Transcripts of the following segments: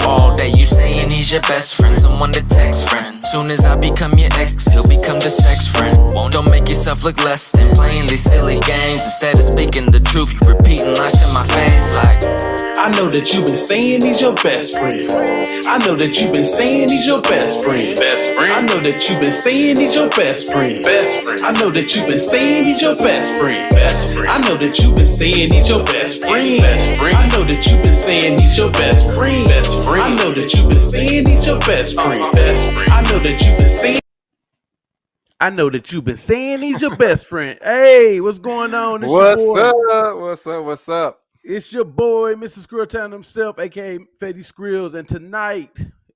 all day. You saying he's your best friend, someone to text friend. Soon as I become your ex, he'll become the sex friend. Don't make yourself look less than playing these silly games. Instead of speaking the truth, you repeating lies to my face like, I know that you've been saying he's your best friend. I know that you've been saying he's your best friend. I know that you've been saying he's your best friend. I know that you've been saying he's your best friend. I know that you've been saying he's your best friend. I know that you've been saying he's your best friend. I know that you've been saying he's your best friend. I know that you've been saying. I know that you've been saying he's your best friend. Hey, what's going on? It's What's up? It's your boy, Mr. Skrilltown himself, aka Fetty Skrills, and tonight,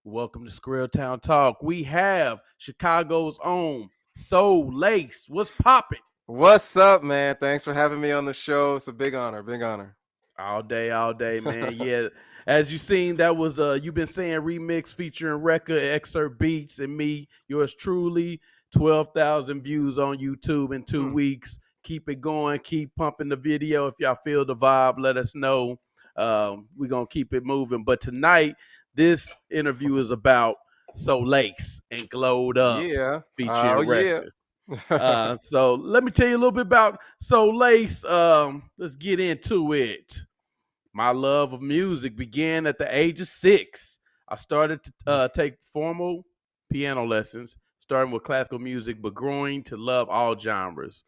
welcome to Skrilltown Talk. We have Chicago's own Solace. What's popping? What's up, man? Thanks for having me on the show. It's a big honor, All day, man. Yeah, as you seen, that was You've Been Saying remix featuring Rekka, Excerpt Beats, and me, yours truly. 12,000 views on YouTube in 2 weeks. Keep it going. Keep pumping the video. If y'all feel the vibe, let us know. We're going to keep it moving. But tonight, this interview is about Solace and Glowed Up. Yeah. Featuring Rekka. So let me tell you a little bit about Solace. Let's get into it. My love of music began at the age of 6. I started to take formal piano lessons, starting with classical music, but growing to love all genres.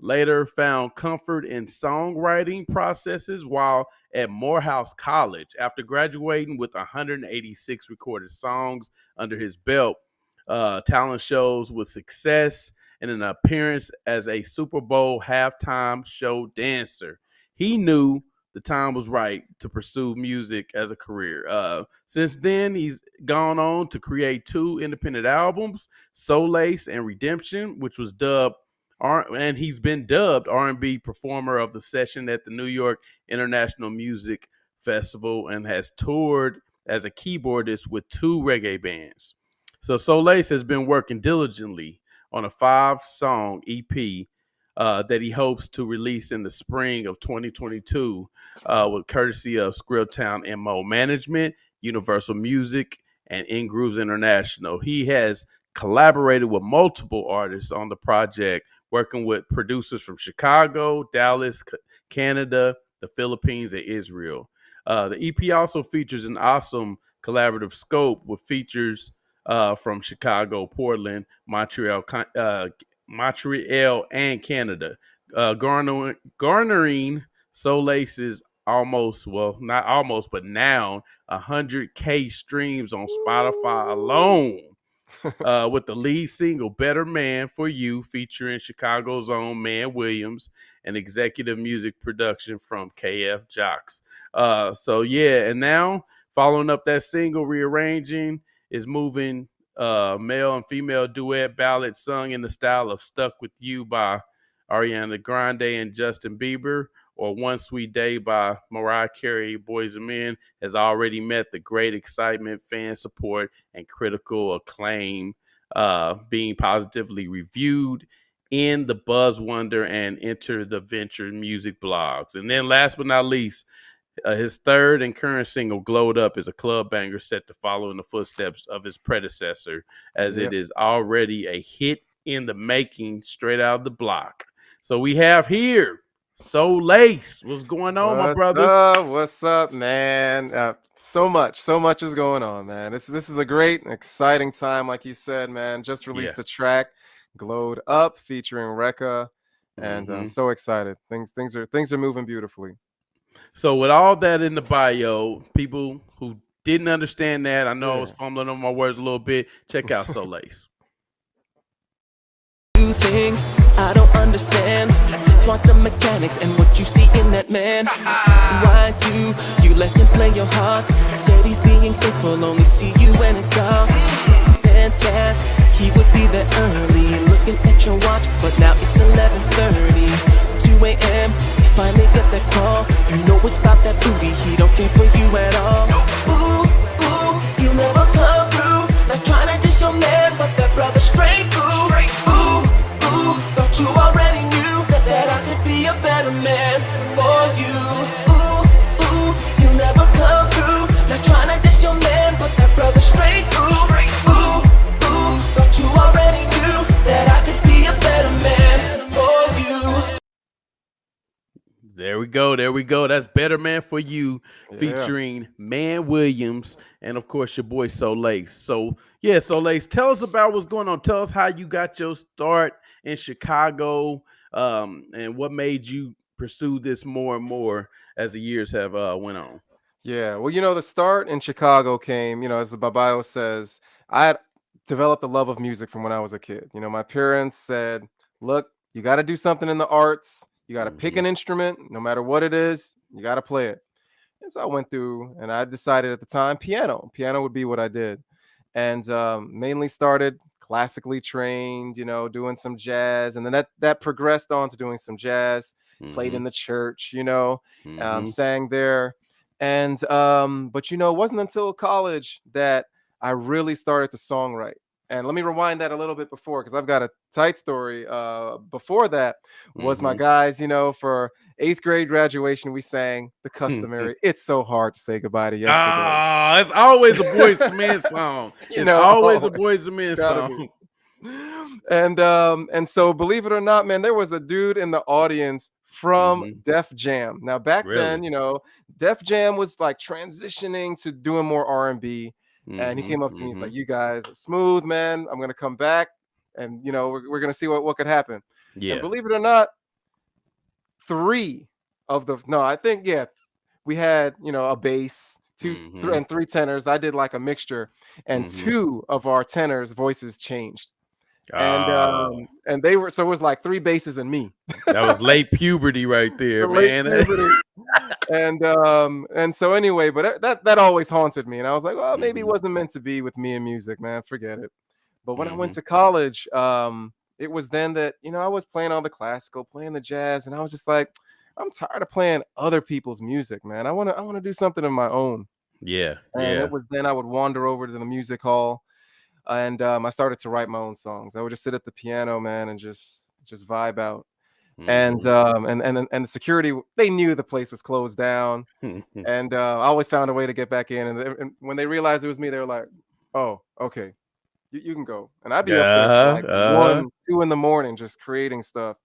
Later found comfort in songwriting processes while at Morehouse College. After graduating with 186 recorded songs under his belt, talent shows with success, and an appearance as a Super Bowl halftime show dancer, he knew the time was right to pursue music as a career. Since then, he's gone on to create 2 independent albums, Solace and Redemption, which was dubbed and he's been dubbed R&B Performer of the Session at the New York International Music Festival and has toured as a keyboardist with 2 reggae bands. So Solace has been working diligently on a 5-song EP that he hopes to release in the spring of 2022 with courtesy of Skrilltown MO Management, Universal Music, and In Grooves International. He has collaborated with multiple artists on the project, working with producers from Chicago, Dallas, Canada, the Philippines, and Israel. The EP also features an awesome collaborative scope with features from Chicago, Portland, Montreal, and Canada, garnering Solace's not almost, but now 100K streams on Spotify alone. With the lead single Better Man for You featuring Chicago's own Man Williams and executive music production from KF Jocks. And now following up that single, Rearranging is moving male and female duet ballad sung in the style of Stuck With You by Ariana Grande and Justin Bieber, or One Sweet Day by Mariah Carey, Boys and Men, has already met the great excitement, fan support, and critical acclaim, being positively reviewed in the Buzzwonder and Enter the Venture music blogs. And then last but not least, his third and current single, Glowed Up, is a club banger set to follow in the footsteps of his predecessor, as it is already a hit in the making straight out of the block. So we have here Solace. What's going on, my brother? What's up, man? So much is going on, man. This is a great, exciting time, like you said, man. Just released the track "Glowed Up" featuring Rekka, and I'm so excited. Things are moving beautifully. So with all that in the bio, people who didn't understand that, I know I was fumbling on my words a little bit. Check out Solace. Do things I don't understand, quantum mechanics and what you see in that man. Why do you let him play your heart? Said he's being faithful, only see you when it's dark. Said that he would be there early, looking at your watch, but now it's 11:30, 2 a.m. You finally get that call. You know it's about that booty, he don't care for you at all. Ooh, you never come through. Not trying to diss your man, but that brother straight through. Ooh, thought you already knew that I could be a better man for you. Ooh, you never come through. Not trying to diss your man, go. There we go. That's Better Man for You Yeah. featuring Man Williams and of course your boy Solace. So yeah, Solace, tell us about what's going on. Tell us how you got your start in Chicago, and what made you pursue this more and more as the years have went on. Yeah. Well, the start in Chicago came, as the bio says, I had developed a love of music from when I was a kid. My parents said, look, you got to do something in the arts. You got to pick Mhm. an instrument, no matter what it is, you got to play it. And so I went through and I decided at the time piano. Piano would be what I did. And mainly started classically trained, doing some jazz. And then that progressed on to doing some jazz, played in Mhm. the church, Mhm. sang there. And but it wasn't until college that I really started to songwrite. And let me rewind that a little bit before, because I've got a tight story. Before that was my Mhm. guys, for 8th grade graduation, we sang the customary "It's So Hard to Say Goodbye to Yesterday." Ah, it's always a Boys to Men song. It's always a Always Boys to Men gotta be. song. And so believe it or not, man, there was a dude in the audience from Mhm. Def Jam. Now back then, Really? Def Jam was like transitioning to doing more R&B, and he Mhm. came up to me. He's like, Mhm. "You guys are smooth, man. I'm gonna come back, and we're gonna see what could happen." And Yeah. believe it or not, three of the no, I think yeah, we had a bass, Mhm. and three tenors. I did like a mixture, and Mhm. two of our tenors' voices changed, Oh, and they were so it was like three basses and me, that was late puberty right the there, late man. puberty. And so anyway, but that always haunted me, and I was like, well, maybe it Mhm. wasn't meant to be with me and music, man. Forget it. But when I went Mhm. to college, it was then that I was playing all the classical, playing the jazz, and I was just like, I'm tired of playing other people's music, man. I want to do something of my own. Yeah. And it Yeah. was then I would wander over to the music hall, and I started to write my own songs. I would just sit at the piano, man, and just vibe out. And Mhm. and the security, they knew the place was closed down, and I always found a way to get back in. And when they realized it was me, they were like, "Oh, okay, you can go." And I'd be up there till Uh-huh. like Uh-huh. 1, 2 in the morning just creating stuff.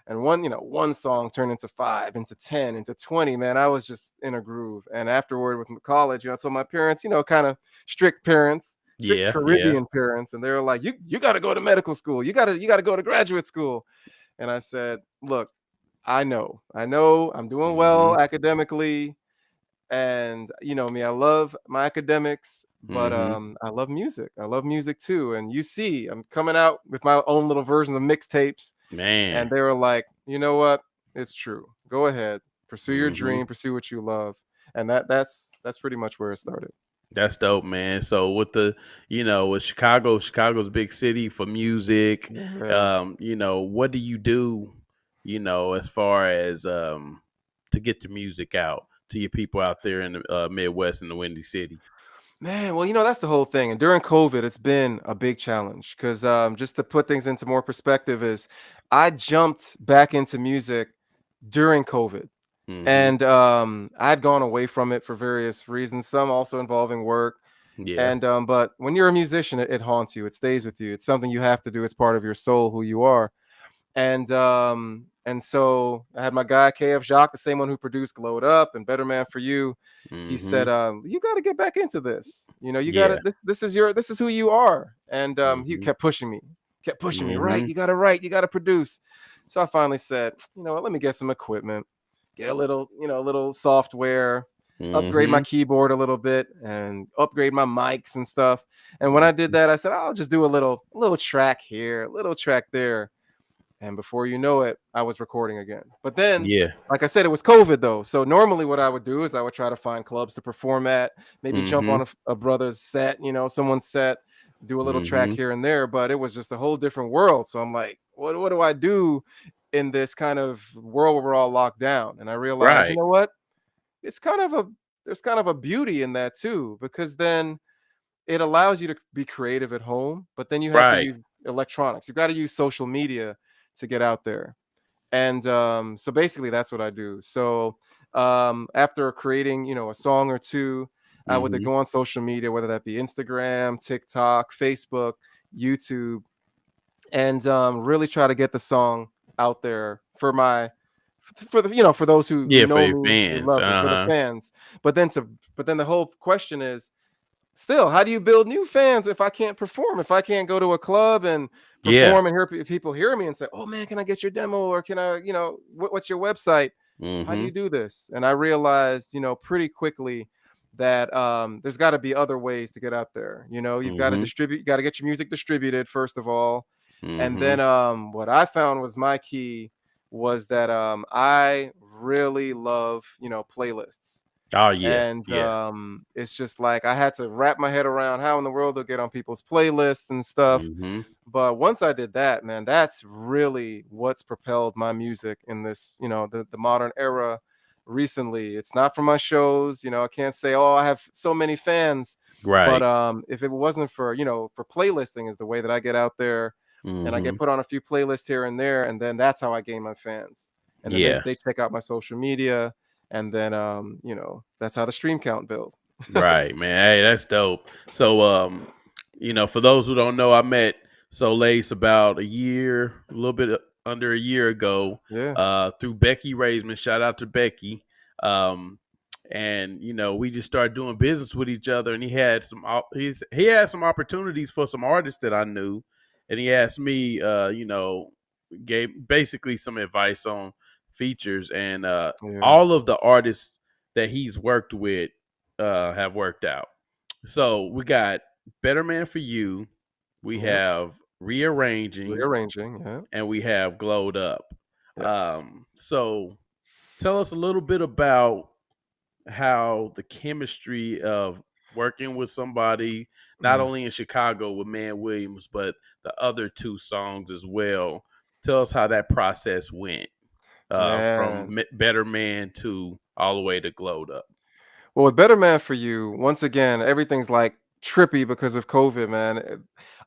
And one song turned into 5, into 10, into 20. Man, I was just in a groove. And afterward with college, I told my parents, kind of strict parents, strict Yeah. Yeah. Caribbean parents, and they were like, "You got to go to medical school. You got to go to graduate school." And I said, "Look, I know, I'm doing Mhm. well academically, and you know me, I love my academics, but Mhm. I love music. I love music too. And you see, I'm coming out with my own little version of mixtapes." And Man. they were like, "You know what? It's true. Go ahead, pursue your Mhm. dream, pursue what you love." And that's pretty much where it started. That's dope, man. So with with Chicago's a big city for music. Yeah. What do you do, as far as to get the music out to your people out there in the Midwest in the Windy City? Man, well, that's the whole thing. And during COVID, it's been a big challenge because just to put things into more perspective, is I jumped back into music during COVID. Mhm. And I'd gone away from it for various reasons, some also involving work. Yeah. And but when you're a musician, it haunts you, it stays with you. It's something you have to do. It's part of your soul, who you are. And so I had my guy KF Jacques, the same one who produced Glowed Up and Better Man for You. He said, Mhm. you got to get back into this. You got to, Yeah. this is who you are. And he Mhm. kept pushing me, right? Mhm. You got to write, you got to produce. So I finally said, you know what, let me get some equipment, get a little software, upgrade my Mhm. keyboard a little bit, and upgrade my mics and stuff. And when I did Mhm. that, I said, I'll just do a little track here, a little track there. And before you know it, I was recording again. But then, Yeah. like I said, it was COVID though. So normally what I would do is I would try to find clubs to perform at, maybe jump on Mhm. a brother's set, someone's set, do a little track Mhm. here and there. But it was just a whole different world. So I'm like, what do I do in this kind of world where we're all locked down? And I realized, you Right. know what? It's kind of a there's kind of a beauty in that too, because then it allows you to be creative at home, but then you have to Right. use electronics. You've got to use social media to get out there. And so basically that's what I do. So after creating, a song or two, I would then Mhm. go on social media, whether that be Instagram, TikTok, Facebook, YouTube, and really try to get the song out there for the for those who for know your me and fans. love me, for the Uh-huh. fans. But then the whole question is still, how do you build new fans if I can't perform? If I can't go to a club and Yeah. perform and hear people hear me and say, "Oh man, can I get your demo?" Or can I, what's your website? How do Mm-hmm. you do this? And I realized, pretty quickly that there's got to be other ways to get out there. You've got to Mm-hmm. distribute, you got to get your music distributed first of all. And Mm-hmm. then what I found was my key was that I really love, playlists. Oh yeah. And Yeah. it's just like I had to wrap my head around how in the world they'll get on people's playlists and stuff. Mm-hmm. But once I did that, man, that's really what's propelled my music in this, the modern era recently. It's not from my shows, I can't say, oh, I have so many fans. But Right. if it wasn't for, for playlisting is the way that I get out there and I Mm-hmm. get put on a few playlists here and there, and then that's how I gain my fans. And then Yeah. they check out my social media, and then that's how the stream count builds. Right, man. Hey, that's dope. So, for those who don't know, I met Solace about a little bit under a year ago, Yeah. through Becky Raisman. Shout out to Becky. And we just started doing business with each other, and he had some opportunities for some artists that I knew, and he asked me, gave basically some advice on features, and Yeah. all of the artists that he's worked with have worked out. So we got Better Man for You, we Yep. have Rearranging, Rearranging. Yeah. and we have Glowed Up. Yes. So tell us a little bit about how the chemistry of working with somebody, not Mm. only in Chicago with Man Williams, but the other two songs as well. Tell us how that process went, from Man. Better Man to all the way to Glowed Up. Well, with Better Man for You, once again, everything's like trippy because of COVID, man.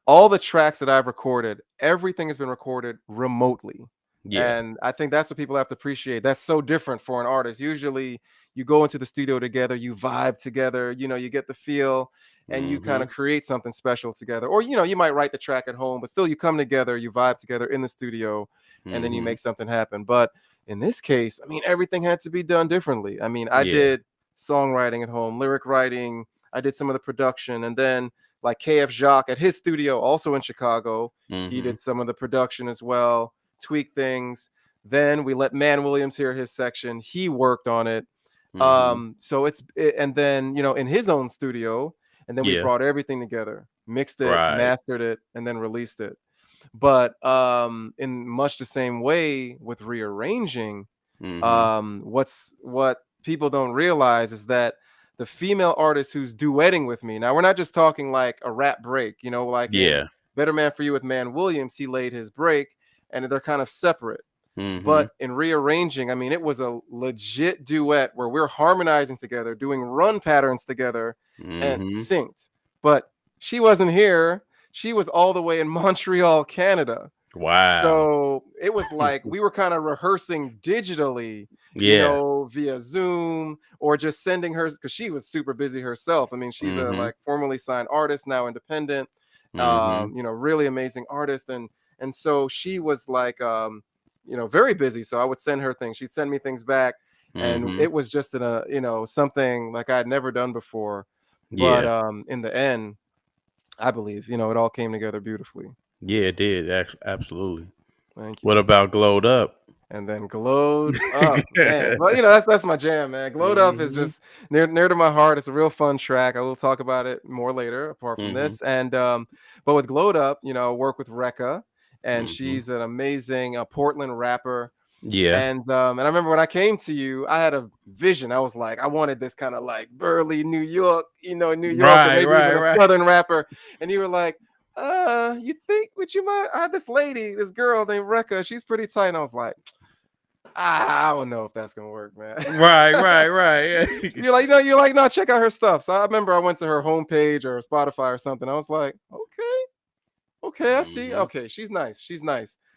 All the tracks that I've recorded, everything has been recorded remotely. Yeah. And I think that's what people have to appreciate. That's so different for an artist. Usually you go into the studio together, you vibe together, you get the feel and you kind Mm-hmm. of create something special together. Or, you might write the track at home, but still you come together, you vibe together in the studio, and then you Mm-hmm. make something happen. But in this case, I mean, everything had to be done differently. I mean, I Yeah. did songwriting at home, lyric writing. I did some of the production, and then like KF Jacques at his studio, also in Chicago, he Mm-hmm. did some of the production as well, tweak things. Then we let Man Williams hear his section. He worked on it. Mm-hmm. And then in his own studio, and then we Yeah. brought everything together, mixed it, Right. mastered it, and then released it. But in much the same way with Rearranging, Mm-hmm. what people don't realize is that the female artist who's duetting with me, now we're not just talking like a rap break, like in Yeah. Better Man for You with Man Williams, he laid his break and they're kind of separate. Mm-hmm. But in Rearranging, I mean, it was a legit duet where we're harmonizing together, doing run patterns together and Mm-hmm. synced. But she wasn't here. She was all the way in Montreal, Canada. Wow. So it was like we were kind of rehearsing digitally, Yeah. via Zoom or just sending her because she was super busy herself. I mean, she's a Mm-hmm. like formally signed artist, now independent, Mm-hmm. really amazing artist. And so she was like very busy. So I would send her things. She'd send me things back. And Mm-hmm. it was just something like I had never done before. But Yeah. in the end, I believe, it all came together beautifully. Yeah, it did. Absolutely. Thank you. What about Glowed Up? And then Glowed Up, man. But that's my jam, man. Glowed Up is Mm-hmm. just near to my heart. It's a real fun track. I will talk about it more later, apart from Mm-hmm. this. And but with Glowed Up, I work with Rekka, and Mm-hmm. she's an amazing Portland rapper. Yeah. And I remember when I came to you, I had a vision. I was like, I wanted this kind of like burly New York, New York, or Right, maybe even right, a right. Southern rapper. And you were like, you think, would you mind? I had this lady, this girl named Rekka. She's pretty tight. And I was like, I don't know if that's gonna work, man. Right. You're like, no, check out her stuff. So I remember I went to her homepage or Spotify or something. I was like, okay, I see. Mhm. Okay, she's nice.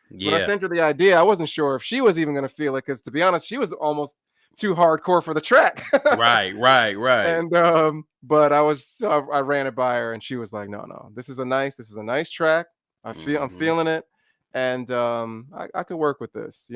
When I Yeah. sent her the idea, I wasn't sure if she was even gonna feel it because, to be honest, she was almost too hardcore for the track. Right. And but I ran it by her, and she was like, no, this is a nice track. I'm Mhm. feeling it, and I could work with this,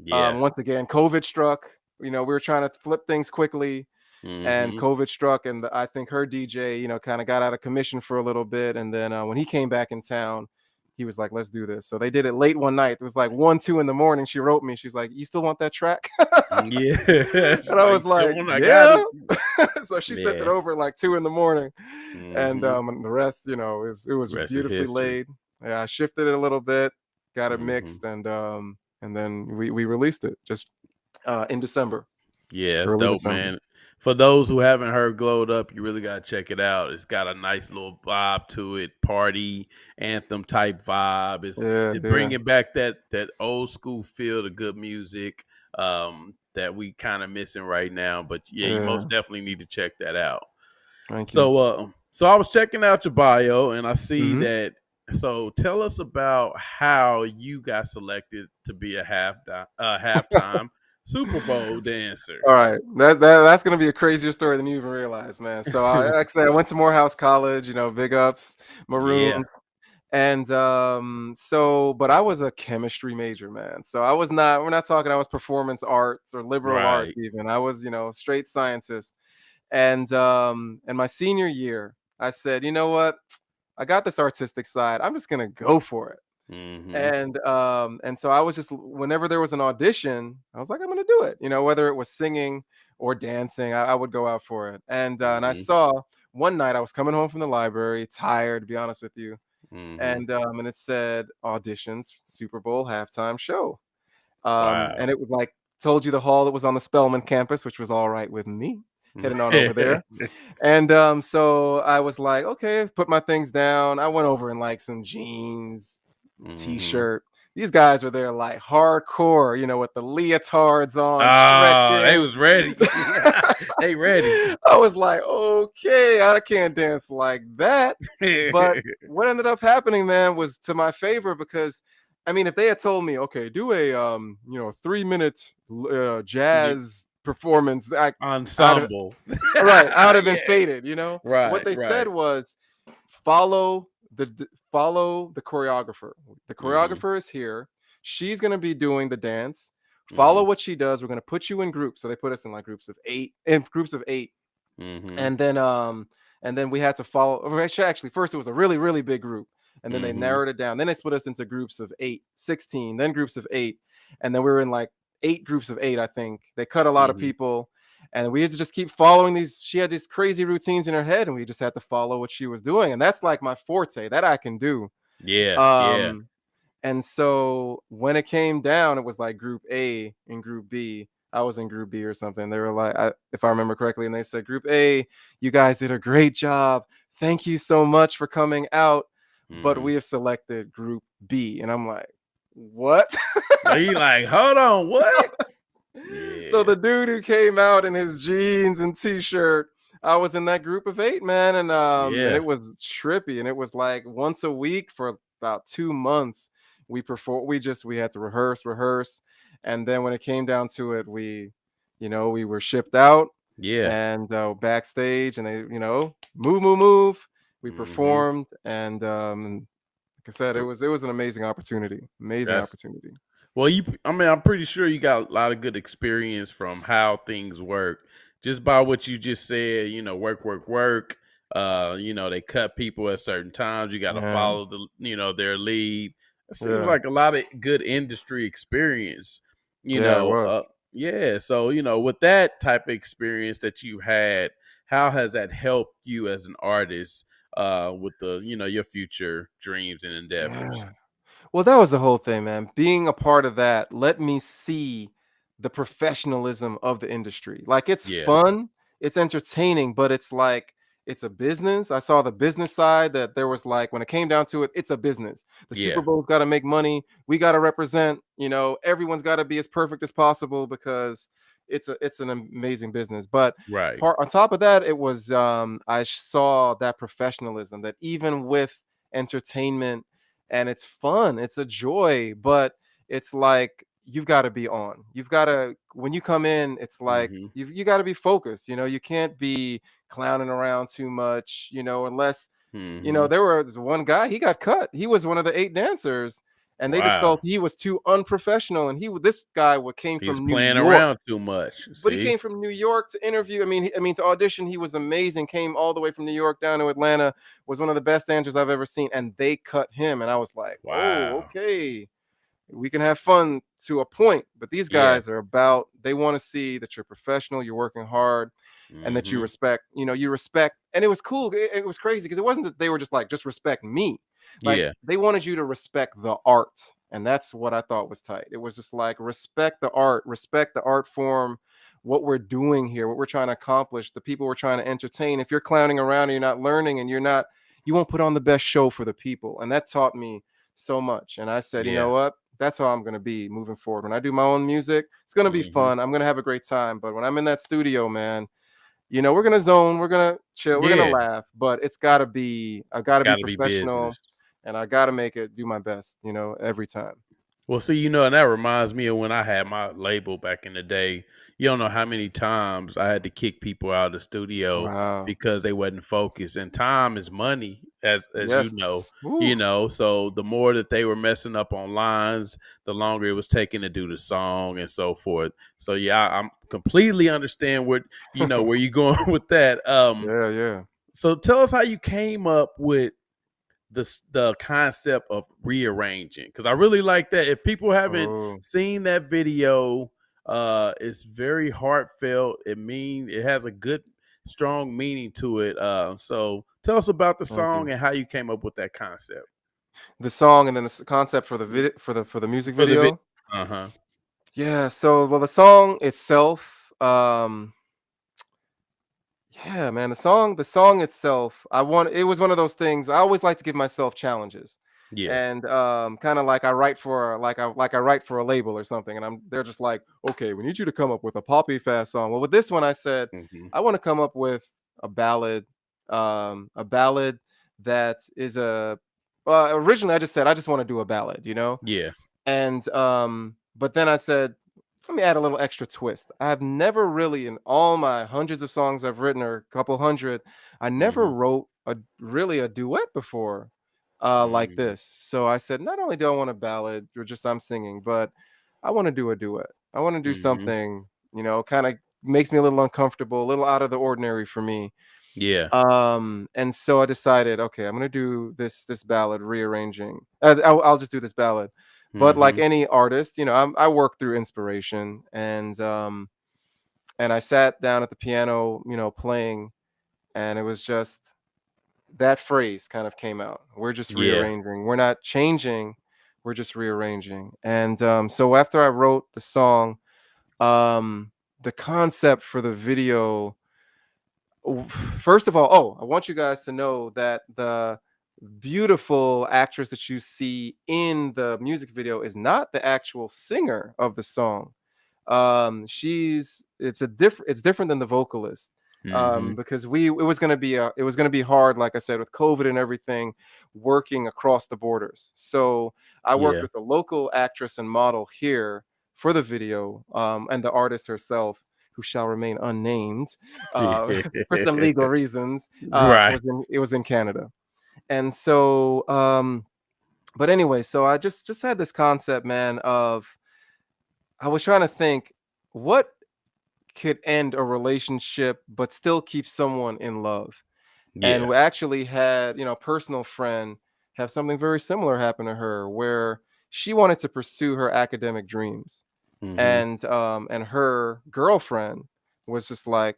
Yeah. Once again, COVID struck. We were trying to flip things quickly, and Mm-hmm. COVID struck, and I think her DJ, kind of got out of commission for a little bit, and then when he came back in town, he was like, "Let's do this." So they did it late one night. It was like 1, 2 in the morning. She wrote me. She's like, "You still want that track?" Yeah. It's And I like, was like, I got "Yeah." it. So she sent it Yeah. over at like 2 in the morning, and Mm-hmm. the rest, it was just Rest of beautifully history. laid. Yeah, I shifted it a little bit, got it Mm-hmm. mixed, and then we released it just in December, Yeah, it's early dope, December. man. For those who haven't heard Glowed Up, you really gotta check it out. It's got a nice little vibe to it, party anthem type vibe. Yeah, It's yeah, bringing back that old school feel to good music that we kind of missing right now. But yeah, you yeah. most definitely need to check that out. Thank you. So I was checking out your bio and I see Mhm. that. So tell us about how you got selected to be a halftime Super Bowl dancer. All right, that's gonna be a crazier story than you even realize, man. So, like I said, I went to Morehouse College. Big ups, Yeah. Maroons, and but I was a chemistry major, man. So I was not. We're not talking. I was performance arts or liberal arts, Right. even. I was, straight scientist. And my senior year, I said, you know what? I got this artistic side. I'm just gonna go for it. Mhm. And so I was just whenever there was an audition, I was like, I'm gonna do it. Whether it was singing or dancing, I would go out for it. And I Mhm. saw one night I was coming home from the library, tired, to be honest with you, Mhm. and it said auditions, Super Bowl halftime show. Wow. And it was like told you the hall that was on the Spelman campus, which was all right with me, heading on over there. And so I was like, okay, put my things down. I went over in like some jeans, Mhm. t-shirt. These guys were there like hardcore, with the leotards on, Oh, they stretching. was ready. They ready. I was like, okay, I can't dance like that. But what ended up happening, man, was to my favor because I mean, if they had told me, okay, do a 3-minute jazz performance, I'd have Ensemble. right, I would have been Yeah. faded. What Right, they said right. was follow follow the choreographer. The Mhm. choreographer is here. She's gonna be doing the dance. Follow Mhm. what she does. We're gonna put you in groups. So they put us in like groups of eight, Mhm. and then we had to follow. Or actually, first it was a really really big group, and then they Mhm. narrowed it down. Then they split us into groups of 8, 16, then groups of 8, and then we were in like 8 groups of 8. I think they cut a lot of Mhm. people, and we had to just keep following these. She had these crazy routines in her head, and we just had to follow what she was doing, and that's like my forte. That I can do. Yeah, yeah. Um, and so when it came down, it was like group A and group B. I was in group B or something. They were like, if I remember correctly, and they said, Group A, you guys did a great job. Thank you so much for coming out. But Mhm. we have selected group B. And I'm like, what? He like, hold on, what? So Yeah. the dude who came out in his jeans and t-shirt, I was in that group of 8, man, and Yeah. it was trippy, and it was like once a week for about 2 months. We had to rehearse, and then when it came down to it, we were shipped out Yeah. and backstage, and they, move. We Mhm. performed, and like I said, it was an amazing opportunity, amazing That's opportunity. well, I mean, I'm pretty sure you got a lot of good experience from how things work. Just by what you just said, work, work, work. They cut people at certain times. You got to Yeah, follow their lead. It seems yeah, like a lot of good industry experience. You yeah. It know, was. yeah. So with that type of experience that you had, how has that helped you as an artist with your future dreams and endeavors? Yeah. Well, that was the whole thing, man. Being a part of that let me see the professionalism of the industry. Like it's Yeah, fun, it's entertaining, but it's like it's a business. I saw the business side that there was like when it came down to it, it's a business. The Super yeah, Bowl's got to make money. We got to represent, everyone's got to be as perfect as possible because it's an amazing business. But right. part on top of that, it was I saw that professionalism that even with entertainment and it's fun, it's a joy, but it's like you've got to be on. You've got to when you come in, it's like Mhm. you got to be focused. You can't be clowning around too much. Unless Mhm. there was one guy he got cut. He was one of the 8 dancers, and they just Wow. felt he was too unprofessional. And this guy came He was from New playing York. around too much. But he See? came from New York to interview. I mean, to audition, he was amazing. Came all the way from New York down to Atlanta. Was one of the best dancers I've ever seen, and they cut him. And I was like, oh, Wow. okay, we can have fun to a point. But these Yeah. guys are they want to see that you're professional, you're working hard, and that you Mhm. respect. You respect. And it was cool. It was crazy because it wasn't that they were just like, just respect me. Like Yeah. they wanted you to respect the art, and that's what I thought was tight. It was just like respect the art form, what we're doing here, what we're trying to accomplish, the people we're trying to entertain. If you're clowning around and you're not learning and you won't put on the best show for the people. And that taught me so much. And I said, you know Yeah. what? That's how I'm going to be moving forward. When I do my own music, it's going to be Mhm. fun. I'm going to have a great time. But when I'm in that studio, man, we're going to zone, we're going to chill, we're going to Yeah. laugh. But I've got It's to be gotta be professional, business. and I got to do my best, every time. Well, see, and that reminds me of when I had my label back in the day. You don't know how many times I had to kick people out of the studio Wow. because they wasn't focused. And time is money, as you know. Yes. Woo. So the more that they were messing up on lines, the longer it was taking to do the song and so forth. So yeah, I'm completely understand where you're going with that. Yeah, yeah. So tell us how you came up with the concept of rearranging, because I really like that. If people haven't Oh, seen that video, it's very heartfelt. It has a good strong meaning to it. So tell us about the thank you. song and how you came up with that concept The song and then the concept for the for the music for the video. video. Uh-huh. Yeah, so well the song itself, yeah, man, the song itself, it was one of those things. I always like to give myself challenges. Yeah. And kind of like I write for like I write for a label or something, and they're just like, okay, we need you to come up with a poppy fast song. Well, with this one I said Hmm. I want to come up with a ballad, a ballad that is originally I just said I just want to do a ballad. Yeah. And but then I said, let me add a little extra twist. I've never really, in all my hundreds of songs I've written, or a couple hundred, I never Hmm. wrote a duet before, like Hmm. this. So I said, not only do I want a ballad or just I'm singing, but I want to do a duet. I want to do Hmm. something, kind of makes me a little uncomfortable, a little out of the ordinary for me. Yeah. And so I decided, okay, I'm gonna do this ballad rearranging. I'll just do this ballad. But like Hmm. any artist, I work through inspiration, and I sat down at the piano, playing, and it was just that phrase kind of came out. We're just Yeah. rearranging. We're not changing. We're just rearranging. And so after I wrote the song, the concept for the video. First of all, I want you guys to know that the beautiful actress that you see in the music video is not the actual singer of the song. It's different than the vocalist. Hmm. Because it was gonna be hard, like I said, with COVID and everything, working across the borders. So I worked Yeah. with a local actress and model here for the video, and the artist herself, who shall remain unnamed, for some legal reasons. Right. It was in Canada. And so but anyway, so I just had this concept, man, of I was trying to think what could end a relationship but still keep someone in love. And Yeah. we actually had, a personal friend have something very similar happen to her, where she wanted to pursue her academic dreams. Hmm. And her girlfriend was just like,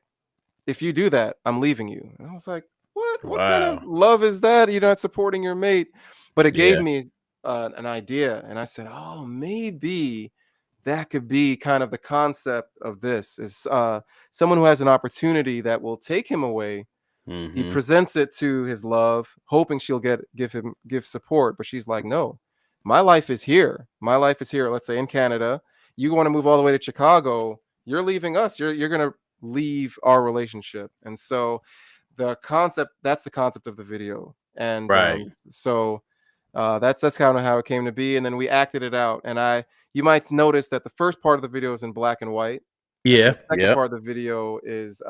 if you do that, I'm leaving you. And I was like, what kind of Wow. love is that? You're not supporting your mate. But it gave Yeah. me an idea, and I said, oh, maybe that could be kind of the concept of this, is someone who has an opportunity that will take him away. He Hmm. presents it to his love, hoping she'll give support, but she's like, no, my life is here. My life is here. Let's say in Canada. You want to move all the way to Chicago. You're leaving us. You're gonna leave our relationship. And so that's the concept of the video. And Right. so that's kind of how it came to be. And then we acted it out. And you might notice that the first part of the video is in black and white, and then Yeah. the second Yep. part of the video is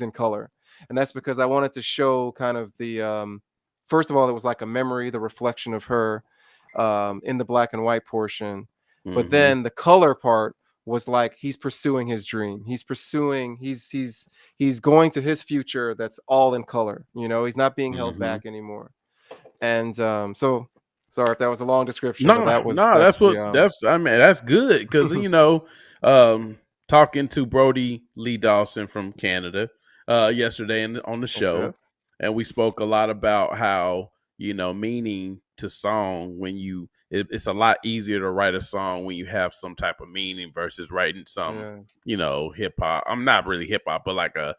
in color. And that's because I wanted to show kind of the first of all, it was like a memory, the reflection of her. in the black and white portion. But Mm-hmm. then the color part was like he's pursuing his dream. He's going to his future that's all in color. You know, he's not being held Mm-hmm. back anymore. And so sorry if that was a long description, but No, no, that's that's the what that's. I mean, that's good because um, talking to Brody Lee Dawson from Canada yesterday on the yes, show, yes. and we spoke a lot about how meaning to song when it's a lot easier to write a song when you have some type of meaning versus writing some Yeah. hip hop. I'm not really hip hop, but like a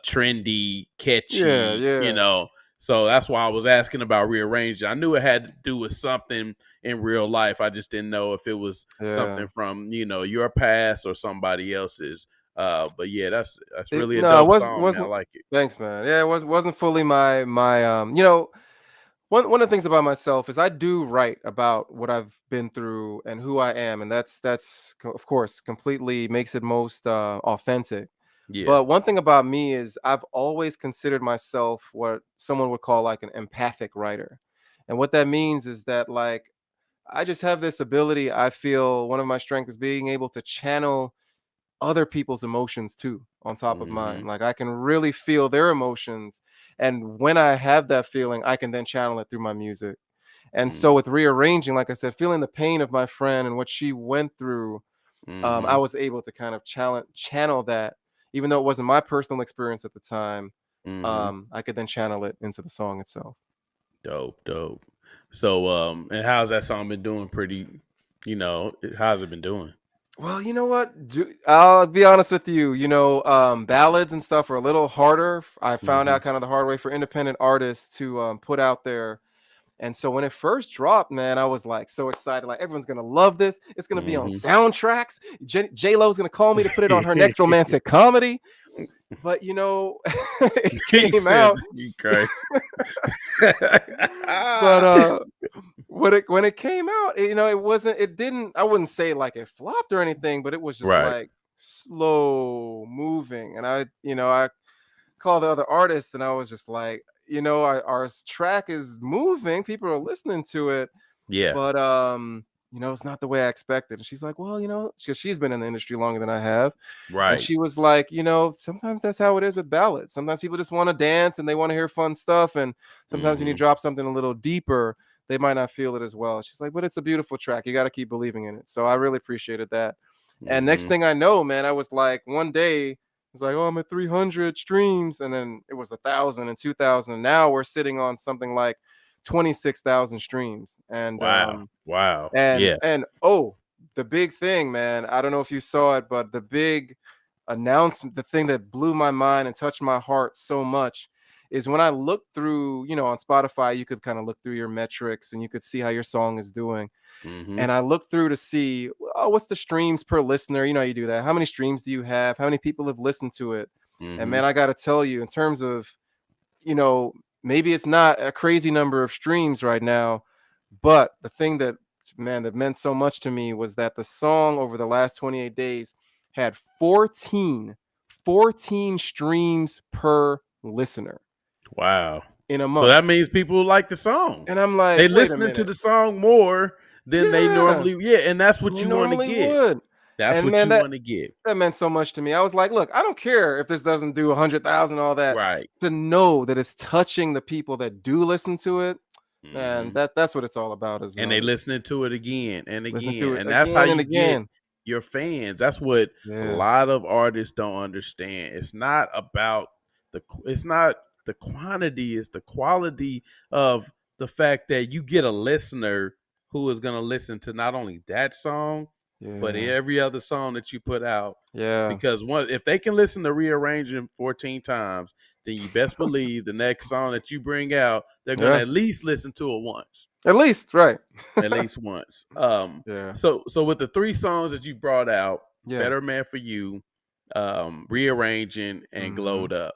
trendy, Yeah, catchy, yeah. So that's why I was asking about rearranging. I knew it had to do with something in real life. I just didn't know if it was Yeah. something from your past or somebody else's. But yeah, that's It really a no, it dope wasn't song, man. I wasn't like it. thanks, man. Yeah, wasn't fully my one of the things about myself is I do write about what I've been through and who I am, and of course completely makes it most authentic. Yeah. But one thing about me is I've always considered myself what someone would call like an empathic writer. And what that means is that like I just have this ability. I feel one of my strengths is being able to channel other people's emotions too on top of Mm-hmm. mine. Like I can really feel their emotions. And when I have that feeling, I can then channel it through my music. And so with rearranging, like I said, feeling the pain of my friend and what she went through, I Mm-hmm. was able to kind of channel that, even though it wasn't my personal experience at the time. Mm-hmm. I could then channel it into the song itself. Dope, dope. So, and how's that song been doing? How's it been doing? Well, you know what? I'll be honest with you. Ballads and stuff are a little harder. I found Mm-hmm. out kind of the hard way for independent artists to put out there. And so when it first dropped, man, I was like so excited. Like everyone's gonna love this. It's gonna be on Mm-hmm. soundtracks. J Lo's gonna call me to put it on her next romantic comedy. But it He came said, out. "You crazy." But when it came out, it wasn't. It didn't. I wouldn't say like it flopped or anything, but it was just Right. like slow moving. And I called the other artists, and I was just like, our track is moving. People are listening to it, Yeah. but it's not the way I expected. And she's like, well, she's been in the industry longer than I have. And Right. she was like, sometimes that's how it is with ballads. Sometimes people just want to dance and they want to hear fun stuff. And sometimes when you Mm-hmm. drop something a little deeper, they might not feel it as well. She's like, but it's a beautiful track. You got to keep believing in it. So I really appreciated that. And next Mm-hmm. thing I know, man, I was like, one day, it's like, oh, I'm at 300 streams. And then it was 1,000 and 2,000. And now we're sitting on something like 26,000 streams. And Wow. Wow. and Yeah. and oh, the big thing, man. I don't know if you saw it, but the big announcement, the thing that blew my mind and touched my heart so much is when I looked through, on Spotify, you could kind of look through your metrics and you could see how your song is doing. Mm-hmm. And I looked through to see, oh, what's the streams per listener? You know, you do that. How many streams do you have? How many people have listened to it? And Mm-hmm. man, I got to tell you, in terms of, you know, maybe it's not a crazy number of streams right now, but the thing that, man, that meant so much to me was that the song over the last 28 days had 14 streams per listener Wow. in a So month. that means people like the song. And I'm like, They wait a listening to minute. the song more than they Yeah, normally. Yeah, and that's what they you want to normally get. would. That's And what man, you want to get. that meant so much to me. I was like, look, I don't care if this doesn't do 100,000, all that. Right. To know that it's touching the people that do listen to it, man, Mm-hmm. that's what it's all about. Is And they listening to it again and listening to again, it and that's how again and you get again. your fans. That's what a Yeah, lot of artists don't understand. It's not about it's not the quantity, it's the quality of the fact that you get a listener who is going to listen to not only that song but yeah, every other song that you put out. yeah, Because if they can listen to Rearranging 14 times, then you best believe the next song that you bring out, they're going to yeah. at least listen to it once. At least, right? At least once. Yeah, So with the three songs that you brought out, yeah. Better Man for You, Rearranging, and Mm-hmm. Glowed Up.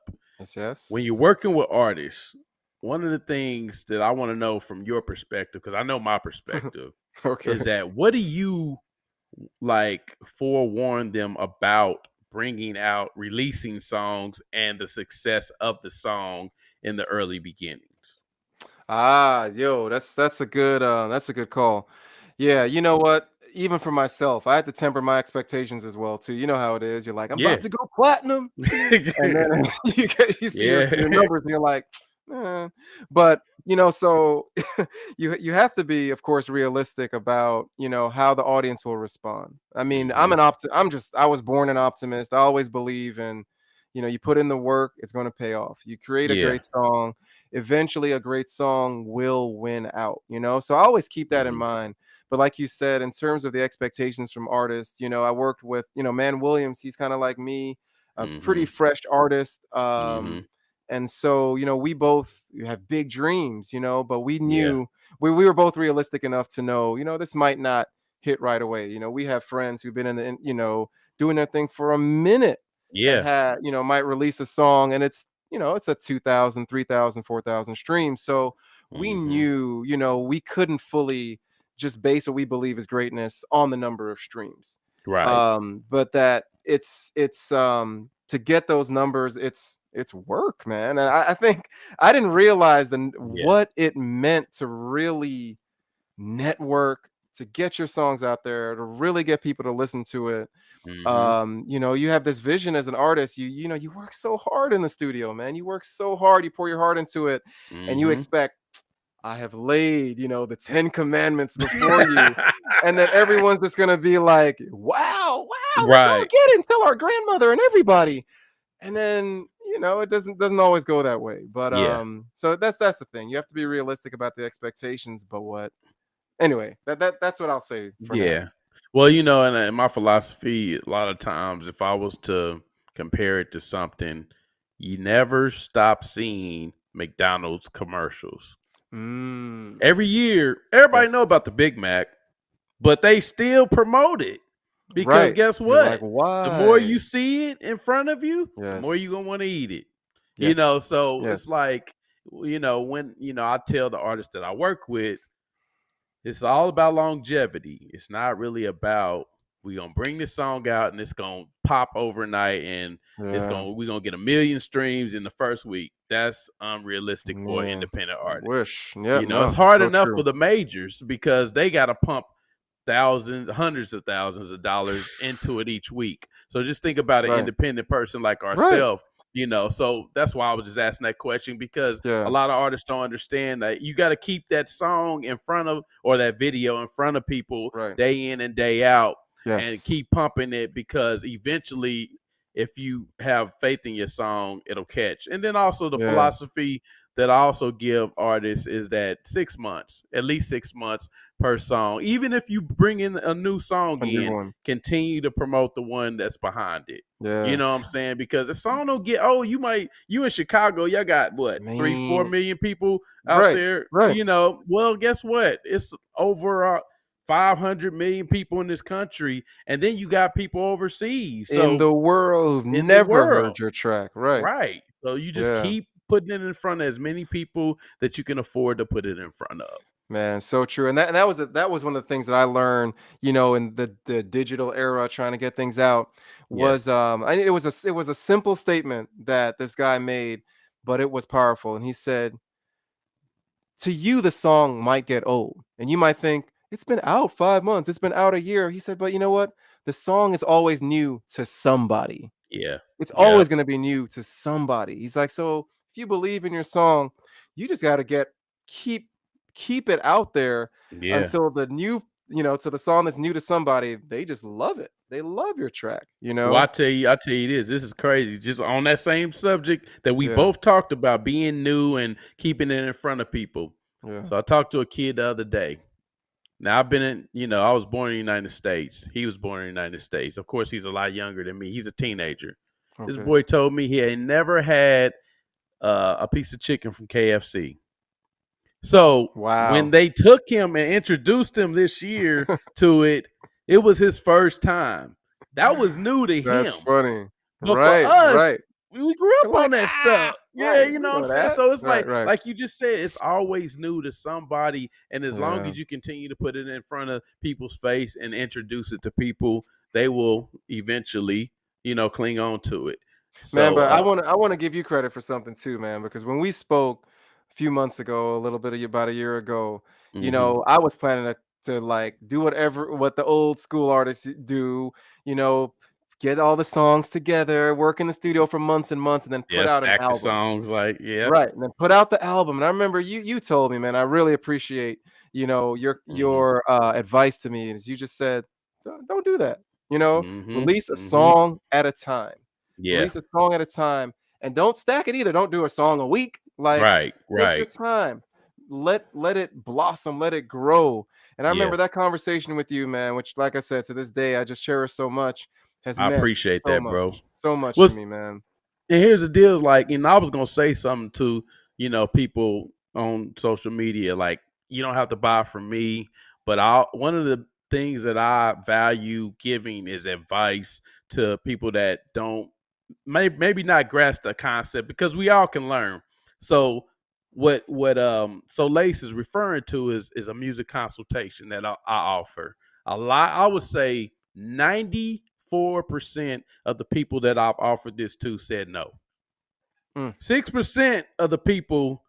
Yes, When you're yes. working with artists, one of the things that I want to know from your perspective, because I know my perspective, Okay. is that what do you like forewarn them about releasing songs and the success of the song in the early beginnings? Yo, that's a good call. Yeah, you know what? Even for myself, I had to temper my expectations as well too. You know how it is. You're like, I'm Yeah. about to go platinum, and then you see your Yeah. numbers, and you're like, eh. But so you have to be, of course, realistic about how the audience will respond. I mean, Hmm. I was born an optimist. I always believe in, you put in the work, it's going to pay off. You create a Yeah. great song, eventually a great song will win out. So I always keep that in Hmm. mind. But like you said, in terms of the expectations from artists, I worked with, Man Williams. He's kind of like me, a pretty Hmm. fresh artist. Hmm. And so, we both have big dreams, but we Yeah. knew we were both realistic enough to know, this might not hit right away. We have friends who've been doing their thing for a minute and Yeah. might release a song, and it's a 2,000, 3,000, 4,000 streams. So we Hmm. knew, we couldn't fully just base what we believe is greatness on the number of streams. Right. But that it's to get those numbers, it's work, man. And I think I didn't realize Yeah. what it meant to really network, to get your songs out there, to really get people to listen to it. Hmm. You have this vision as an artist. You work so hard in the studio, man. You work so hard, you pour your heart into it, and you Hmm. expect, I have laid, the 10 commandments before you, and then everyone's just gonna be like, wow, wow, let's all Right. get it and tell our grandmother and everybody. And then, it doesn't always go that way. But Yeah. so that's the thing. You have to be realistic about the expectations. But anyway, that's what I'll say for now. Yeah. Well, and in my philosophy, a lot of times, if I was to compare it to something, you never stop seeing McDonald's commercials. Mm, Every year, everybody yes. know about the Big Mac, but they still promote it because Right. guess You're like, what? The more why? you see it in front of you, the more you're Yes. gonna want to eat it. Yes. So it's Yes. like, when I tell the artists that I work with, it's all about longevity. It's not really about we're gonna bring this song out and it's gonna pop overnight and Yeah. we're gonna get 1 million streams in the first week. That's unrealistic for an Yeah. independent I artist. wish. Yep. It's No, it's hard so enough for true. the majors because they gotta pump thousands, hundreds of thousands of dollars into it each week. So just think about an Right. independent person like Right. ourselves. So that's why I was just asking that question because a Yeah. lot of artists don't understand that you got to keep that song in front of or that video in front of people Right. day in and day out and Yes. keep pumping it because eventually if you have faith in your song, it'll catch. And then also the Yeah. philosophy that I also give artists is that 6 months, at least 6 months per song. Even if you bring in a new song A new in, one. continue to promote the one that's behind it. You Yeah. know what I'm saying? Because the song don't get you in Chicago, y'all got what, 3-4 Man. million people out Right. there. Right. Well, guess what? It's over 500 million people in this country, and then you got people overseas. In So the world who've in the never world, heard your track. Right. right? So you just Yeah. keep putting it in front of as many people that you can afford to put it in front of. Man, so true. And that was one of the things that I learned, in the digital era, trying to get things out, Yeah, was it was a simple statement that this guy made, but it was powerful. And he said, to you, the song might get old, and you might think it's been out 5 months, it's been out a year. He said, but you know what? The song is always new to somebody. yeah, It's yep, always going to be new to somebody. He's like, so if you believe in your song, you just got to keep keep it out there yeah. until the new, to the song that's new to somebody, they just love it. They love your track. Well, I tell you this. This is crazy. Just on that same subject that we Yeah. both talked about, being new and keeping it in front of people. Yeah. So I talked to a kid the other day. Now I've been I was born in the United States. He was born in the United States. Of course, he's a lot younger than me. He's a teenager. This Okay. boy told me he had never had a piece of chicken from KFC. So when Wow. they took him and introduced him this year to it, it was his first time. That was new to him. That's funny. But for Right. us, Right. we grew They're up on like, that stuff. Yeah, right. you We know what I'm know saying? that. So it's Right. Right. like you just said, it's always new to somebody. And as long Yeah. as you continue to put it in front of people's face and introduce it to people, they will eventually, cling on to it. Man, So but I want to give you credit for something too, man, because when we spoke few months ago, a little bit of about a year ago, Mm-hmm. I was planning to like do what the old school artists do, you know, get all the songs together, work in the studio for months and months, and then put Yeah, out an stack the album. songs like, yep. Right, and then put out the album, and I remember you told me, man, I really appreciate, your Mm-hmm. advice to me is you just said, "Don't do that." Mm-hmm. Release a Mm-hmm. song at a time. Yeah. Release a song at a time, and don't stack it either. Don't do a song a week. Like, Right. take your Right. time. Let it blossom, let it grow. And I Yeah. remember that conversation with you, man, which, like I said, to this day, I just cherish so much, has I meant appreciate that, bro. so much to Was me, man. And here's the deal, like, I was gonna say something to, people on social media, like, you don't have to buy from me, but one of the things that I value giving is advice to people that don't maybe not grasp the concept because we all can learn. So what Solace is referring to is a music consultation that I offer. I would say 94% of the people that I've offered this to said no. Mm. 6% of the people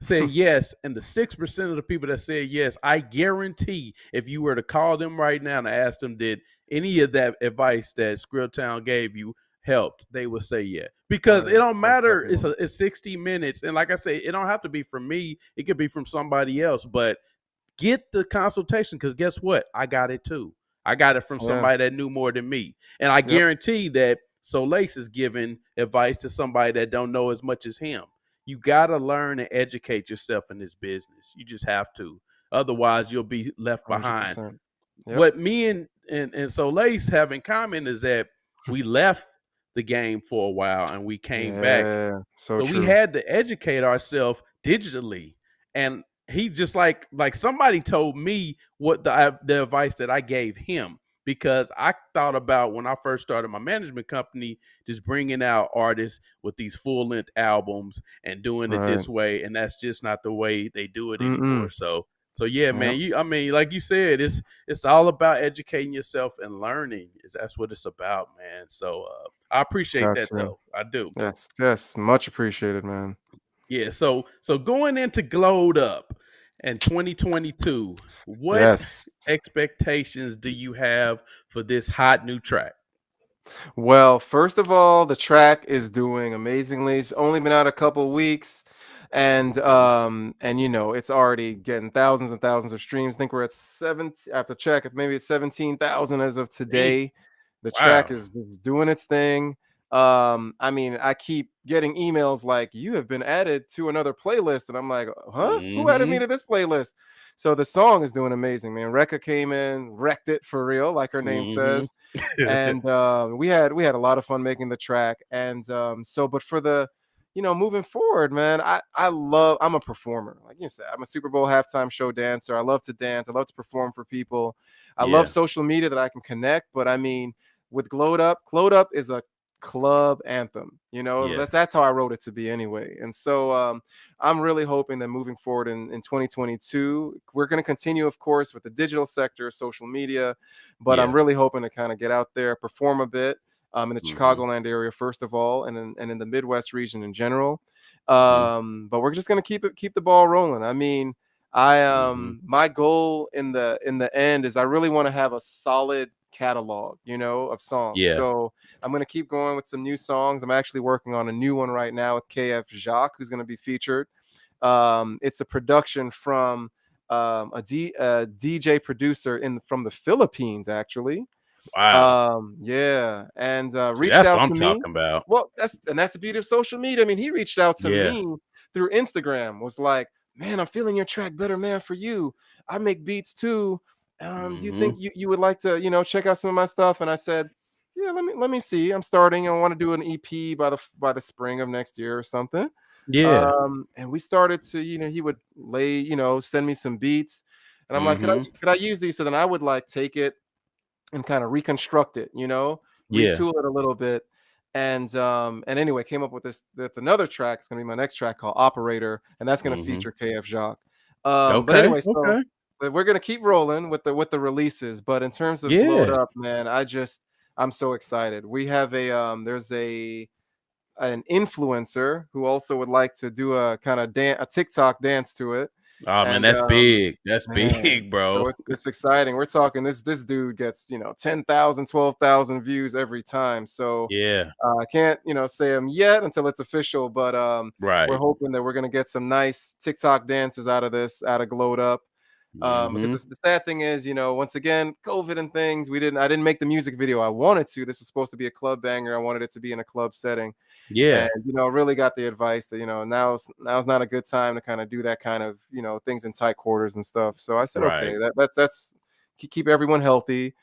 said yes, and the 6% of the people that said yes, I guarantee if you were to call them right now and ask them, did any of that advice that Skrilltown gave you helped, they would say yeah. Because Oh, it yeah, don't most matter. definitely. It's 60 minutes, and like I say, it don't have to be from me. It could be from somebody else, but get the consultation because guess what? I got it too. I got it from Yeah. somebody that knew more than me. And I Yep. guarantee that Solace is giving advice to somebody that don't know as much as him. You got to learn and educate yourself in this business. You just have to. Otherwise, you'll be left behind. 100%. Yep. What me and Solace have in common is that we left the game for a while and we came back, Yeah. So so we true. had to educate ourselves digitally. And he just like somebody told me what the advice that I gave him, because I thought about when I first started my management company, just bringing out artists with these full length albums and doing it Right. this way, and that's just not the way they do it anymore. Mm-mm. So yeah, Yep. man. I mean, like you said, it's all about educating yourself and learning. That's what it's about, man. So I appreciate Got that to. though. I do. Yes. Yes. Much appreciated, man. Yeah, so going into Glowed Up in 2022, what Yes. expectations do you have for this hot new track? Well, first of all, the track is doing amazingly. It's only been out a couple weeks, and it's already getting thousands and thousands of streams. I think we're at 7. I have to check if maybe it's 17,000 as of Dang, today. The track wow. is doing its thing. I mean, I keep getting emails like you have been added to another playlist, and I'm like, huh? Who added me Mhm. to this playlist? So the song is doing amazing, man. Rekka came in, wrecked it for real, like her name Mhm. says, and we had a lot of fun making the track. And but for the moving forward, man, I'm a performer, like you said. I'm a Super Bowl halftime show dancer. I love to dance, I love to perform for people. I love Yeah, social media that I can connect. But I mean, with Glowed Up is a club anthem. yeah, That's how I wrote it to be anyway. And so I'm really hoping that moving forward in 2022, we're going to continue, of course, with the digital sector, social media, but I'm yeah. really hoping to kind of get out there, perform a bit in the Mhm, Chicagoland area, first of all, and in the Midwest region in general. mhm, But we're just going to keep the ball rolling. I mean, I mhm. my goal in the end is I really want to have a solid catalog, of songs. Yeah. So I'm going to keep going with some new songs. I'm actually working on a new one right now with KF Jacques, who's going to be featured. It's a production from a DJ producer from the Philippines, actually. Wow. Yeah, and See, reached that's out what I'm to me. talking about. Well, that's the beauty of social media. I mean, he reached out to Yeah. me through Instagram. Was like, man, I'm feeling your track better, man. For you, I make beats too. Do you think Mhm. you would like to check out some of my stuff? And I said, yeah, let me see. I'm starting. I want to do an EP by the spring of next year or something. Yeah. And we started to, he would send me some beats, and I'm like, could I Mhm. could I use these? So then I would like take it and kind of reconstruct it, Yeah. retool it a little bit. And anyway, came up with with another track. It's gonna be my next track called Operator, and that's gonna Mhm. feature KF Jacques. But Okay, anyway, so okay. we're gonna keep rolling with the releases. But in terms of Glowed Yeah. Up, man, I'm so excited. We have there's an influencer who also would like to do a kind of a TikTok dance to it. Oh man, And that's big. That's man, big, bro. so it's exciting. We're talking this dude gets 10,000, 12,000 views every time. So Yeah. I can't say him yet until it's official, but we're Right. hoping that we're gonna get some nice TikTok dances out of this, out of Glowed Up. Because Mhm. the sad thing is, once again, COVID and things, I didn't make the music video I wanted to. This was supposed to be a club banger. I wanted it to be in a club setting. Yeah. And really got the advice that now's not a good time to kind of do that kind of things in tight quarters and stuff. So I said, Right. okay, that's keep everyone healthy.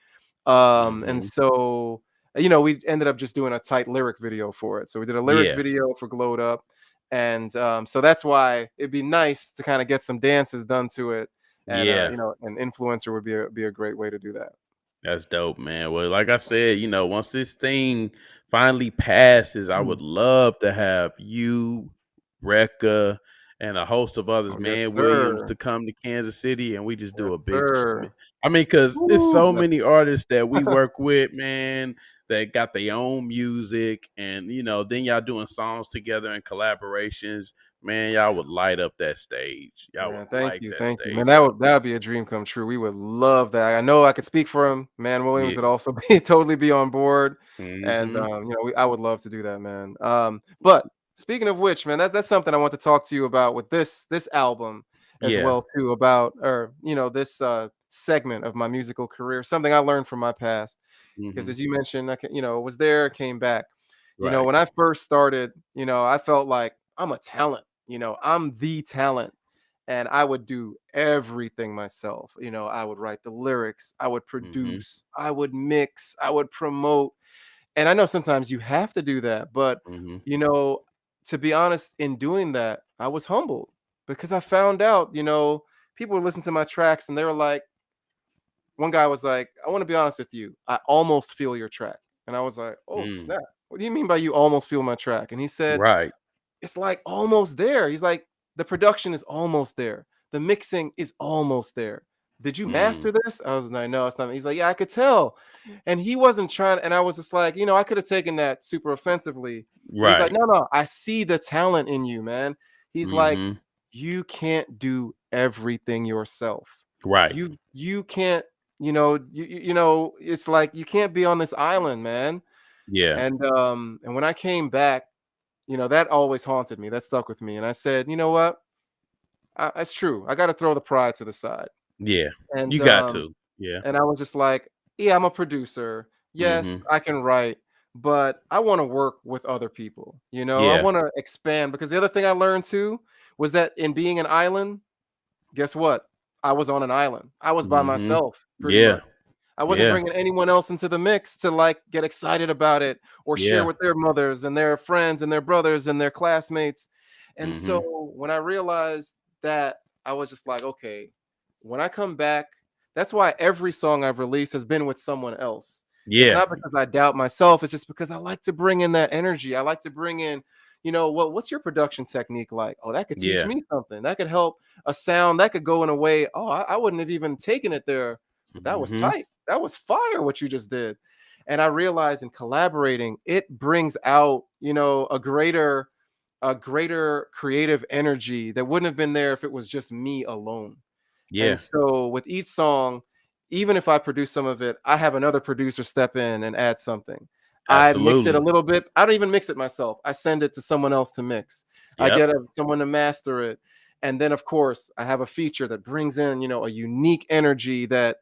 And Mhm. so we ended up just doing a tight lyric video for it. So we did a lyric Yeah. video for Glowed Up, and so that's why it'd be nice to kind of get some dances done to it. And Yeah. an influencer would be a great way to do that. That's dope, man. Well, like I said, once this thing finally passes, I would Mm. love to have you, Rekka, and a host of others, Oh, yes, man, Williams, sir. to come to Kansas City, and we just do Yes, a big. sir. I mean, because it's Woo, so many artists that we work with, man, that got their own music, and then y'all doing songs together and collaborations. Man, y'all would light up that stage. Y'all Man, would light that thank you, man. stage That up. would be a dream come true. We would love that. I know I could speak for him. Man, Williams Yeah. would also be totally be on board, and Hmm. I would love to do that, man. But speaking of which, man, that's something I want to talk to you about with this album as Yeah. well too, about or this segment of my musical career, something I learned from my past. Because Hmm. as you mentioned, was there, came back. Right. When I first started, I felt like I'm a talent. I'm the talent, and I would do everything myself. I would write the lyrics, I would Hmm. produce, I would mix, I would promote. And I know sometimes you have to do that, but Hmm. you know, to be honest, in doing that, I was humbled because I found out, people would listen to my tracks and they were like, one guy was like, I want to be honest with you, I almost feel your track. And I was like, oh, Mm. snap. What do you mean by you almost feel my track? And he said, Right. it's like almost there. He's like, the production is almost there. The mixing is almost there. Did you Mm. master this? I was like, no, it's not. He's like, yeah, I could tell. And he wasn't trying. And I was just like, I could have taken that super offensively. But he's like, Right. no, no, I see the talent in you, man. He's like, Hmm. you can't do everything yourself. Right. You can't, it's like you can't be on this island, man. Yeah. And when I came back, that always haunted me. That stuck with me. And I said, you know what? It's true. I got to throw the pride to the side. Yeah. And You got to. Yeah. I was just like, yeah, I'm a producer. Yes, Hmm. I can write, but I want to work with other people. I Yeah. want to expand because the other thing I learned too was that in being an island, guess what? I was on an island. I was by Hmm. myself pretty Yeah. much. I wasn't Yeah. bringing anyone else into the mix to like get excited about it or share Yeah. with their mothers and their friends and their brothers and their classmates. And so Hmm. when I realized that, I was just like, okay, when I come back, that's why every song I've released has been with someone else. It's Yeah. not because I doubt myself, it's just because I like to bring in that energy. I like to bring in, what's your production technique like? Oh, that could teach Yeah. me something. That could help a sound that could go in a way. Oh, I wouldn't have even taken it there, but that was Hmm. tight. That was fire what you just did. And I realized in collaborating, it brings out, a greater creative energy that wouldn't have been there if it was just me alone. And Yeah. so with each song, even if I produce some of it, I have another producer step in and add something. I mix it a Absolutely. little bit. I don't even mix it myself. I send it to someone else to mix. I Yep. get someone to master it. And then of course, I have a feature that brings in, a unique energy that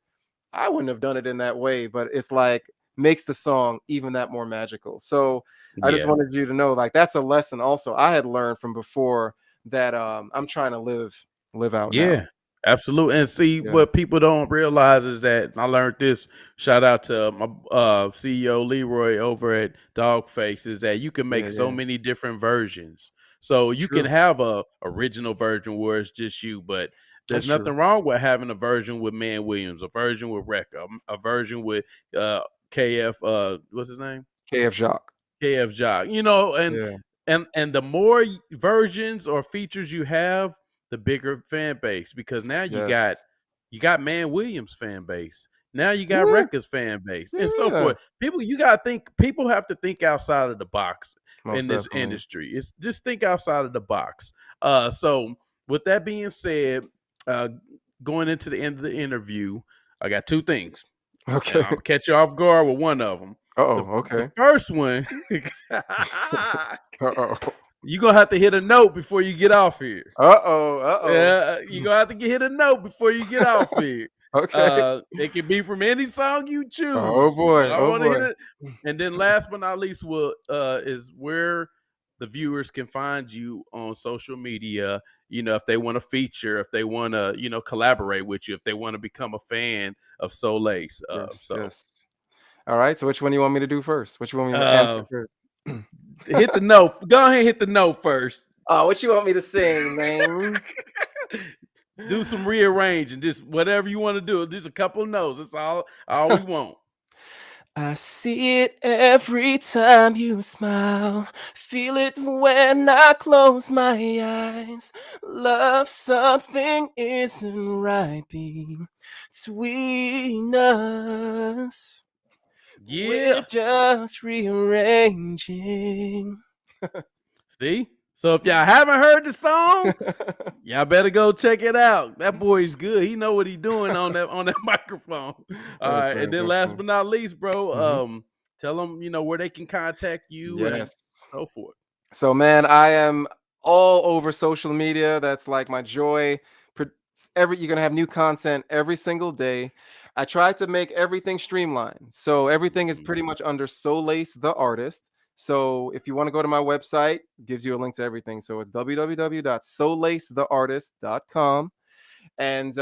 I wouldn't have done it in that way, but it's like makes the song even that more magical. So I just Yeah. wanted you to know, like that's a lesson also I had learned from before that I'm trying to live out now. Yeah, absolutely. And see, Yeah, what people don't realize is that and I learned this. Shout out to my CEO Leroy over at Dogface. Is that you can make yeah, so yeah. many different versions. So you can True. have a original version where it's just you, but there's That's true. nothing wrong with having a version with Man Williams, a version with Rekka, a version with uh KF. What's his name? KF Jacques. KF Jock, Yeah. and the more versions or features you have, the bigger fan base because now you got Yes. Man Williams fan base. Now you got Rekka's fan base and so forth. People have to think outside of the box in this industry. It's just think outside of the box. So with that being said, going into the end of the interview, I got two things. Okay. I'm gonna catch you off guard with one of them. Okay. The first one, you're gonna have to hit a note before you get off here. Yeah, you're gonna have to hit a note before you get off here. Okay. It can be from any song you choose. Oh boy. I want to hit it. And then last but not least is where the viewers can find you on social media. You know, if they want to feature, if they want to, collaborate with you, if they want to become a fan of Solace. Yes. All right. So which one do you want me to do first? Which one do you want me to answer first? Hit the note. Go ahead and hit the note first. Oh, what you want me to sing, man? Do some rearranging, just whatever you want to do. Just a couple of notes. That's all we want. I see it every time you smile. Feel it when I close my eyes. Love, something isn't right between us. Yeah. We're just rearranging. See? So if y'all haven't heard the song, y'all better go check it out. That boy's good. He know what he's doing on that microphone. All right. And then last but not least, bro, tell them, where they can contact you and so forth. So, man, I am all over social media. That's like my joy. You're going to have new content every single day. I try to make everything streamlined. So everything is pretty much under Solace the Artist. So if you want to go to my website, it gives you a link to everything. So it's www.solacetheartist.com. And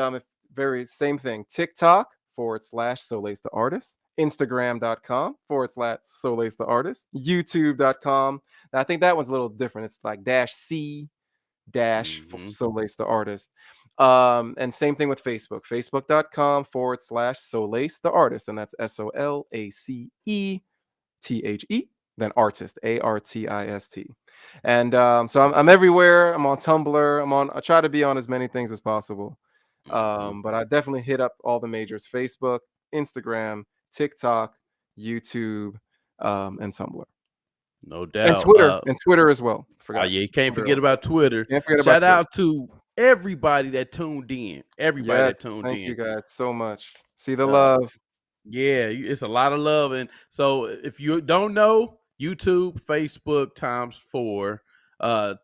same thing, TikTok /Solace the Artist, Instagram.com /Solace the Artist, YouTube.com. I think that one's a little different. It's like -C- Solace the Artist. And same thing with Facebook, facebook.com /Solace the Artist. And that's SOLACETHE. Then artist, ARTIST. And so I'm everywhere. I'm on Tumblr. I try to be on as many things as possible. But I definitely hit up all the majors: Facebook, Instagram, TikTok, YouTube, and Tumblr. No doubt. And Twitter as well. You can't forget about Twitter. Shout out to everybody that tuned in. Thank you guys so much. See the love. Yeah, it's a lot of love. And so if you don't know, YouTube, Facebook ×4,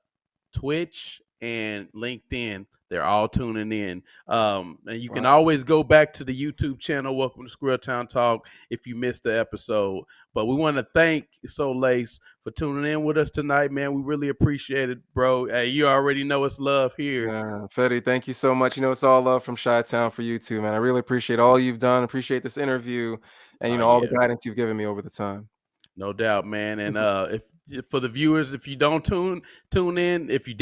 Twitch, and LinkedIn, they're all tuning in. And you can always go back to the YouTube channel, Welcome to Squirrel Town Talk, if you missed the episode. But we want to thank Solace for tuning in with us tonight, man. We really appreciate it, bro. Hey, you already know it's love here. Fetty, thank you so much. It's all love from Chi-Town for you too, man. I really appreciate all you've done. Appreciate this interview and, all the guidance you've given me over the time. No doubt, man. And if for the viewers, if you don't tune in, if you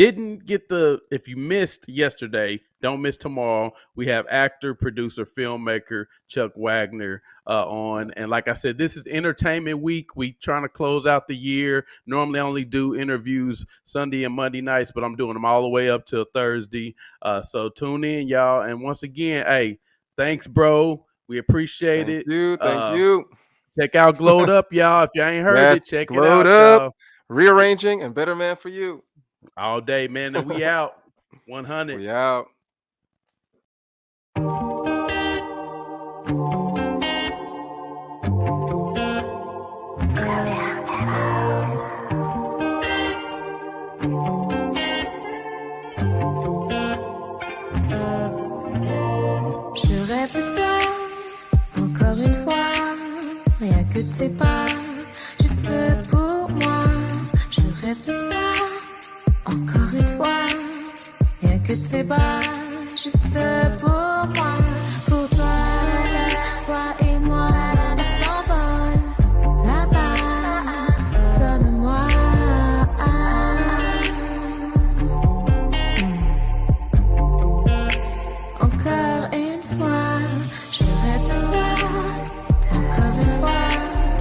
missed yesterday, don't miss tomorrow. We have actor, producer, filmmaker Chuck Wagner on. And like I said, this is Entertainment Week. We trying to close out the year. Normally I only do interviews Sunday and Monday nights, but I'm doing them all the way up till Thursday. So tune in, y'all. And once again, hey, thanks, bro. We appreciate it. Thank you. Check out Glowed Up, y'all. If y'all ain't heard it, check it out. Glowed Up, rearranging, and Better Man for You. All day, man. And we out. 100. We out. Je rêve de toi, encore une fois, rien que tes pas.